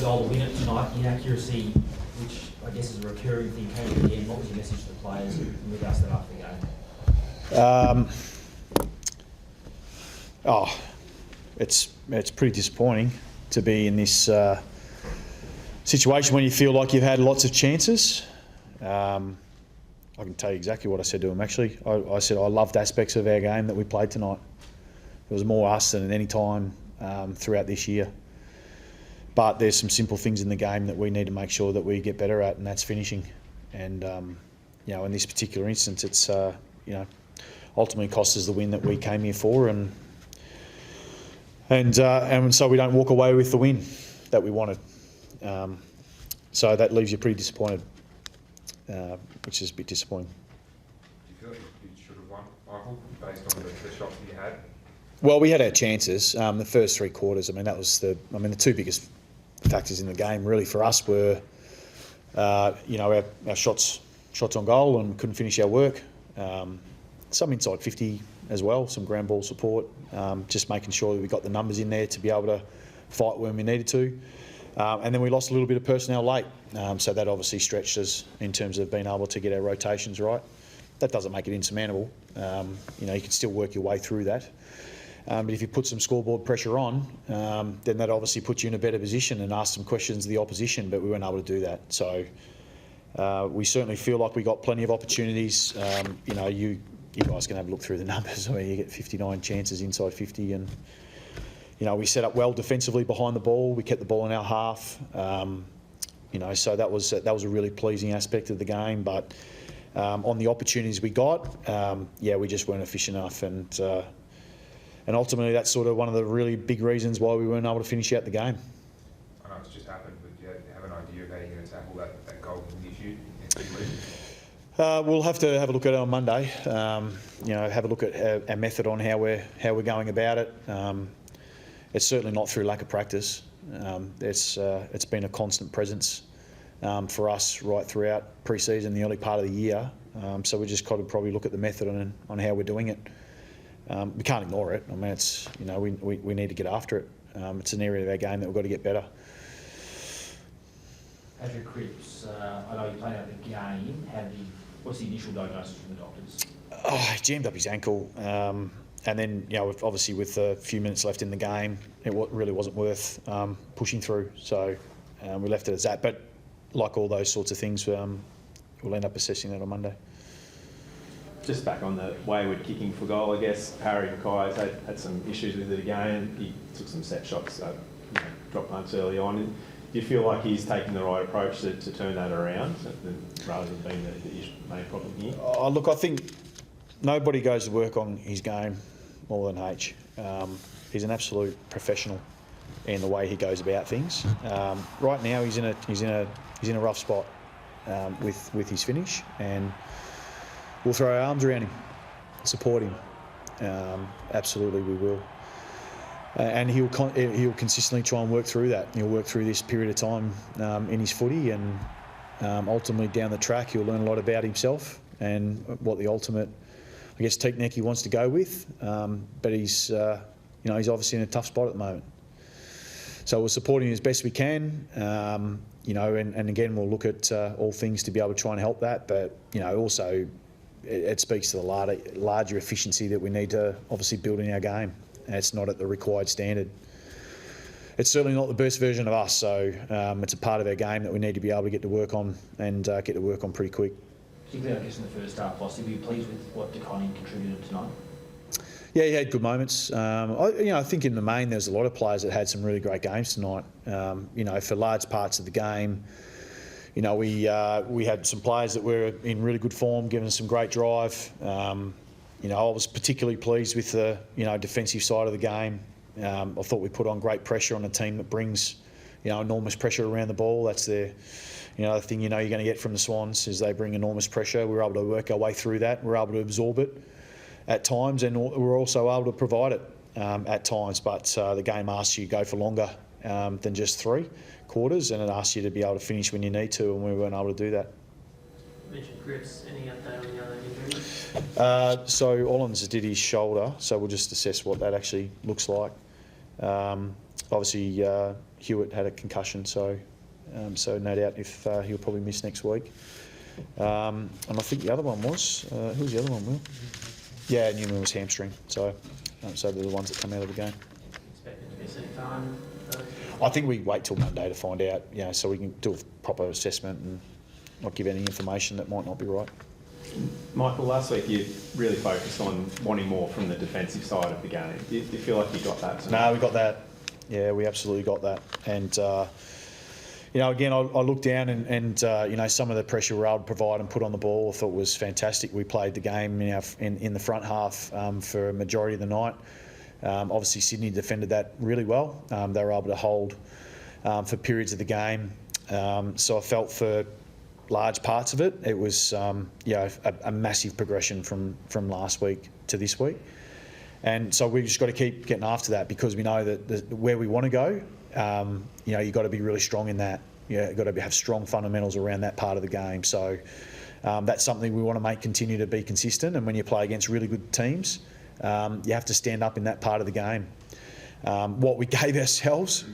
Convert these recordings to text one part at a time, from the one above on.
goal to win it tonight, the accuracy, which I guess is a recurring thing, came at the end. What was your message to the players in regards to that after the game? It's pretty disappointing to be in this situation when you feel like you've had lots of chances. I can tell you exactly what I said to him, actually. I said I loved aspects of our game that we played tonight. It was more us than at any time throughout this year. But there's some simple things in the game that we need to make sure that we get better at, and that's finishing. And, in this particular instance, it's, ultimately cost us the win that we came here for, and so we don't walk away with the win that we wanted. So that leaves you pretty disappointed, which is a bit disappointing. Do you feel like you should have won, Michael, based on the shots that you had? Well, we had our chances. The first 3 quarters, that was the two biggest factors in the game really for us were, our shots on goal and couldn't finish our work. Some inside 50 as well, some ground ball support, just making sure that we got the numbers in there to be able to fight when we needed to. And then we lost a little bit of personnel late, so that obviously stretched us in terms of being able to get our rotations right. That doesn't make it insurmountable. You can still work your way through that. But if you put some scoreboard pressure on, then that obviously puts you in a better position and ask some questions of the opposition, but we weren't able to do that. So we certainly feel like we got plenty of opportunities. You guys can have a look through the numbers. You get 59 chances inside 50, and we set up well defensively behind the ball. We kept the ball in our half. So that was a really pleasing aspect of the game. But on the opportunities we got, we just weren't efficient enough, and ultimately that's sort of one of the really big reasons why we weren't able to finish out the game. I know it's just happened, but do you have an idea of how you're going to tackle that golden issue next week? We'll have to have a look at it on Monday. Have a look at our method on how we're going about it. It's certainly not through lack of practice. It's been a constant presence for us right throughout pre-season, the early part of the year. So we just got to probably look at the method on how we're doing it. We can't ignore it. It's we need to get after it. It's an area of our game that we've got to get better. Adrian Cripps, I know you played out the game. What's the initial diagnosis from the doctors? He jammed up his ankle, and then obviously with a few minutes left in the game, it really wasn't worth pushing through. So we left it as that. But like all those sorts of things, we'll end up assessing that on Monday. Just back on the wayward kicking for goal, I guess Harry Mackay's had some issues with it again. He took some set shots, drop punts early on. Do you feel like he's taking the right approach to turn that around rather than being the main problem here? Look, I think nobody goes to work on his game more than H. He's an absolute professional in the way he goes about things. Right now, he's in a rough spot with his finish, and we'll throw our arms around him, support him. Absolutely, we will. And he'll consistently try and work through that. He'll work through this period of time in his footy, and ultimately down the track, he'll learn a lot about himself and what the ultimate, technique he wants to go with. But he's obviously in a tough spot at the moment. So we're supporting him as best we can. And again, we'll look at all things to be able to try and help that. But also, it speaks to the larger efficiency that we need to obviously build in our game. And it's not at the required standard. It's certainly not the best version of us, so it's a part of our game that we need to be able to get to work on and get to work on pretty quick. Particularly, I guess, in the first half, Voss, were you pleased with what DeConning contributed tonight? Yeah, he had good moments. I think in the main there's a lot of players that had some really great games tonight. For large parts of the game, we had some players that were in really good form, giving us some great drive. I was particularly pleased with the defensive side of the game. I thought we put on great pressure on a team that brings enormous pressure around the ball. That's the thing you're going to get from the Swans is they bring enormous pressure. We were able to work our way through that. We were able to absorb it at times, and we were also able to provide it at times. But the game asks you to go for longer than just 3 quarters, and it asks you to be able to finish when you need to, and we weren't able to do that. Mentioned Cripps, any update on the other injuries? So Ollins did his shoulder, so we'll just assess what that actually looks like. obviously Hewitt had a concussion, so no doubt if he'll probably miss next week. And I think the other one was who was the other one? Will? Yeah, Newman was hamstring. So they're the ones that come out of the game. Expected to miss any time? I think we wait till Monday to find out, so we can do a proper assessment and not give any information that might not be right. Michael, last week you really focused on wanting more from the defensive side of the game. Do you feel like you got that tonight? No, we got that. Yeah, we absolutely got that. And, again, I looked down and some of the pressure we were able to provide and put on the ball I thought was fantastic. We played the game in the front half for a majority of the night. Obviously, Sydney defended that really well. They were able to hold for periods of the game. So I felt for large parts of it, it was a massive progression from last week to this week. And so we've just got to keep getting after that because we know that where we want to go, you've got to be really strong in that. You've got to have strong fundamentals around that part of the game. So that's something we want to continue to be consistent. And when you play against really good teams, you have to stand up in that part of the game. What we gave ourselves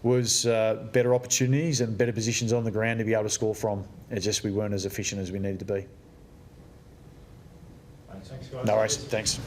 was better opportunities and better positions on the ground to be able to score from. It's just we weren't as efficient as we needed to be. Thanks, guys. No worries. Thanks.